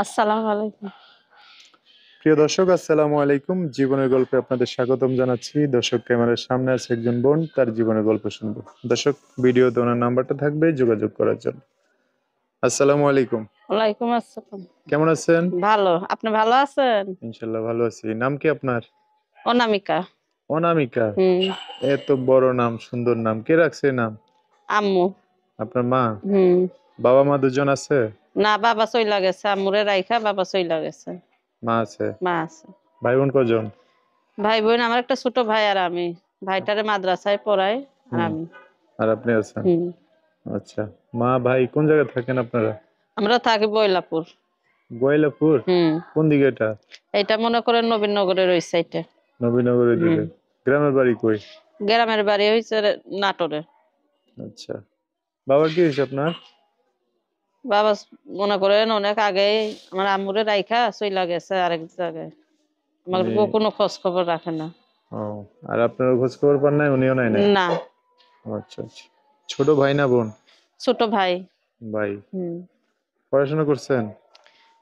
আসসালামু আলাইকুম। প্রিয় দর্শক, আসসালামু আলাইকুম। জীবনের গল্পে আপনাদের স্বাগতম জানাচ্ছি। দর্শক, ক্যামেরার সামনে আছে একজন বোন, তার জীবনের গল্প শুনবো। দর্শক, ভিডিওতে ওনার নাম্বারটা থাকবে যোগাযোগ করার জন্য। আসসালামু আলাইকুম। ওয়ালাইকুম আসসালাম। কেমন আছেন? ভালো, আপনি ভালো আছেন? ইনশাল্লাহ ভালো আছি। নাম কি আপনার? অনামিকা। অনামিকা? হুম। এত বড় নাম, সুন্দর নাম, কে রাখছে এই নাম? আম্মু। আপনার মা? হুম। বাবা মা দুজন আছে? না, বাবা চইলা গেছে, আম্মুরে রাইখা বাবা চইলা গেছে। মা আছে? মা আছে। ভাই বোন কজন? ভাই বোন আমার একটা ছোট ভাই আর আমি। ভাইটারে মাদ্রাসায় পড়াই আর হুম। আমি। আর আপনি আছেন? হুম। আচ্ছা। মা ভাই কোন জায়গায় থাকেন আপনারা? আমরা থাকি বয়লাপুর। গোয়াইলাপুর? হুম। কোন দিকে এটা? এটা মনে করেন নবীনগরের ওই সাইডে। নবীনগরের হুম। দিকে। গ্রামের বাড়ি কই? গ্রামের বাড়ি হইছে নাটোরে। আচ্ছা। বাবার কি হয়েছে আপনার? বাবা মনে করেন অনেক আগে আমার আম্মুরে রাইখা চইলা গেছে আরেক জায়গায়। আমার মানে কোনো খোঁজ খবর রাখে না। ও, আর আপনার খোঁজ খবর পান নাই, উনিও নাই নাই? না। আচ্ছা আচ্ছা। ছোট ভাই না বোন? ছোট ভাই। ভাই। হুম। পড়াশোনা করছেন?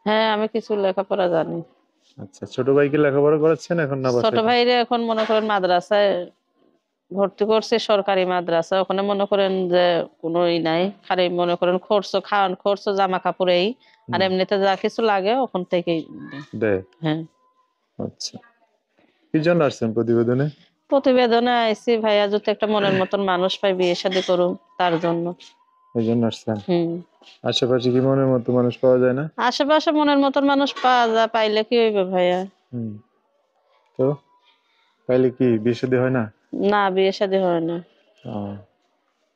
হ্যাঁ, আমি কিছু লেখাপড়া জানি। আচ্ছা, ছোট ভাইকে লেখাপড়া করাচ্ছেন এখন না ছোট বাসায়? ভাইরে এখন মনে করেন মাদ্রাসায় ভর্তি করছে, সরকারি মাদ্রাসা। ওখানে মনে করেন যে কোনো নাই, খালি মনে করেন খরচ, খাওয়ান খরচ, জামা কাপড়েই। আর হুম। এমনিতে যা কিছু লাগে ওখান থেকেই দেয়। দেয়? হ্যাঁ। আচ্ছা। কি জন্য আসছেন প্রতিবেদনে? প্রতিবেদনে আইছি ভাইয়া যদি একটা মনের মতন মানুষ পাই বিয়ে শাদী করুন, তার জন্য। এই জন্য আসছেন? হুম। আশেপাশে কি মনের মতো মানুষ পাওয়া যায় না? আশেপাশে মনের মতন মানুষ পাওয়া যায়, পাইলে কি হইবে ভাইয়া? হুম। তো তাইলে কি বিয়ে শাদী হয় না? না, বিয়ে শাদী হয় না। ও,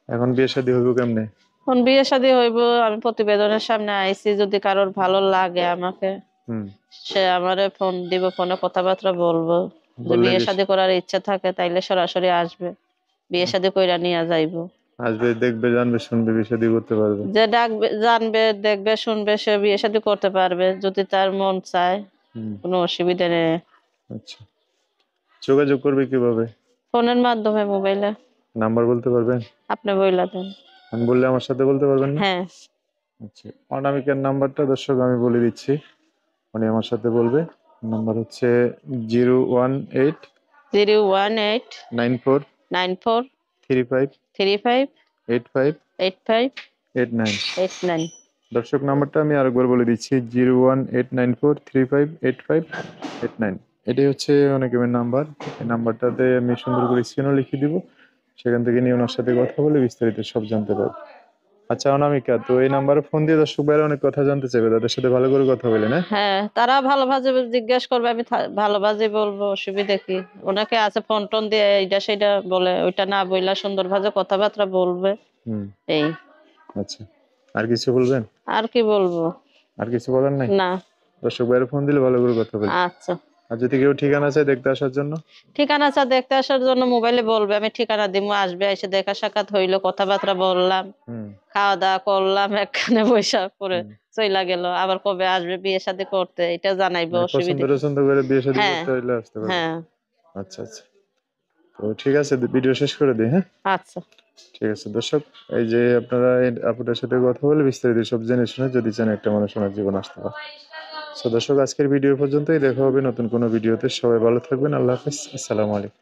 এখন বিয়ে শাদী হইব কেমনে? কোন বিয়ে শাদী হইব? আমি প্রতিবেদনের সামনে আইছি, যদি কারোর ভালো লাগে আমাকে, হুম। সে আমারে ফোন দিব, ফোনে কথাবার্তা বলবো। যদি বললে বিয়ে কি শাদী করার ইচ্ছা থাকে তাইলে সরাসরি আসবে, বিয়ে শাদী কইরা নিয়ে যাইবো। আসবে, দেখবে, জানবে, শুনবে, বিয়ে শাদী করতে পারবে? যে ডাকবে, জানবে, দেখবে, শুনবে, সে বিয়ে শাদী করতে পারবে যদি তার মন চায়। হুম। কোনো অসুবিধা নেই। আচ্ছা। যোগাযোগ করবে কিভাবে? ফোনের মাধ্যমে, মোবাইলে। নাম্বার বলতে পারবেন? আপনি বইলা দেন। আমি বললে আমার সাথে বলতে পারবেন না? হ্যাঁ। আচ্ছা। অনামিকার নাম্বারটা দর্শক আমি বলে দিচ্ছি, উনি আমার সাথে বলবে। নাম্বার হচ্ছে 018 018 94 94 35 35 85 85 89। 89। দর্শক, নাম্বারটা আমি আরেকবার বলে দিচ্ছি, 01894358589। এটাই হচ্ছে অনিকের নাম্বার। এই নাম্বারটাতে আমি সুন্দর করে স্ক্রিনও লিখে দিব, সেখান থেকে নিয়ে ওনার সাথে কথা বলে বিস্তারিত সব জানতে পারবো। আচ্ছা অনামিকা, তো এই নাম্বারে ফোন দিয়ে দর্শক ভাইরা অনেক কথা জানতে চাইবে, তাদের সাথে ভালো করে কথা বলে না? হ্যাঁ, তারা ভালোভাবে জিজ্ঞেস করবে, আমি ভালোভাবে বলবো, অসুবিধা কি? ওনাকে আছে ফোন টোন দিয়ে এইটা সেটা বলে, ওইটা না বইলা সুন্দরভাবে কথাবার্তা বলবে। হুম। এই। আচ্ছা। আর কিছু বলবেন? আর কি বলবো? আর কিছু বলার নাই? না। দর্শক ভাইরা ফোন দিলে ভালো করে কথা বলবে। আচ্ছা। আর যদি কেউ ঠিকানা চায় দেখতে আসার জন্য? ঠিকানা দেখতে আসার জন্য মোবাইলে বলবে, আমি ঠিকানা দিমু, আসবে, এসে দেখা সাক্ষাৎ হইলো, কথাবার্তা বললাম, হুম। খাওয়া দাওয়া করলাম, একখানে পয়সা করে হুম। চইলা গেল। আবার কবে আসবে বিয়ে শাদী করতে এটা জানাইবো, মানে পছন্দ অসুবিধা কি? টছন্দ করে বিয়ে শাদী হ্যাঁ। করতে হইলে আসতে পারবে? হ্যাঁ। আচ্ছা আচ্ছা। তো ঠিক আছে, ভিডিও শেষ করে দিই, হ্যাঁ? আচ্ছা। ঠিক আছে দর্শক, এই যে আপনারা এই আপুটার সাথে কথা বলে বিস্তারিত সব জেনে শুনে যদি চান একটা মানুষ ওনার জীবন আসতে পারে। তো দর্শক, আজকের ভিডিও পর্যন্তই। দেখা হবে নতুন কোনো ভিডিওতে। সবাই ভালো থাকবেন। আল্লাহ হাফেজ। আসসালামু আলাইকুম।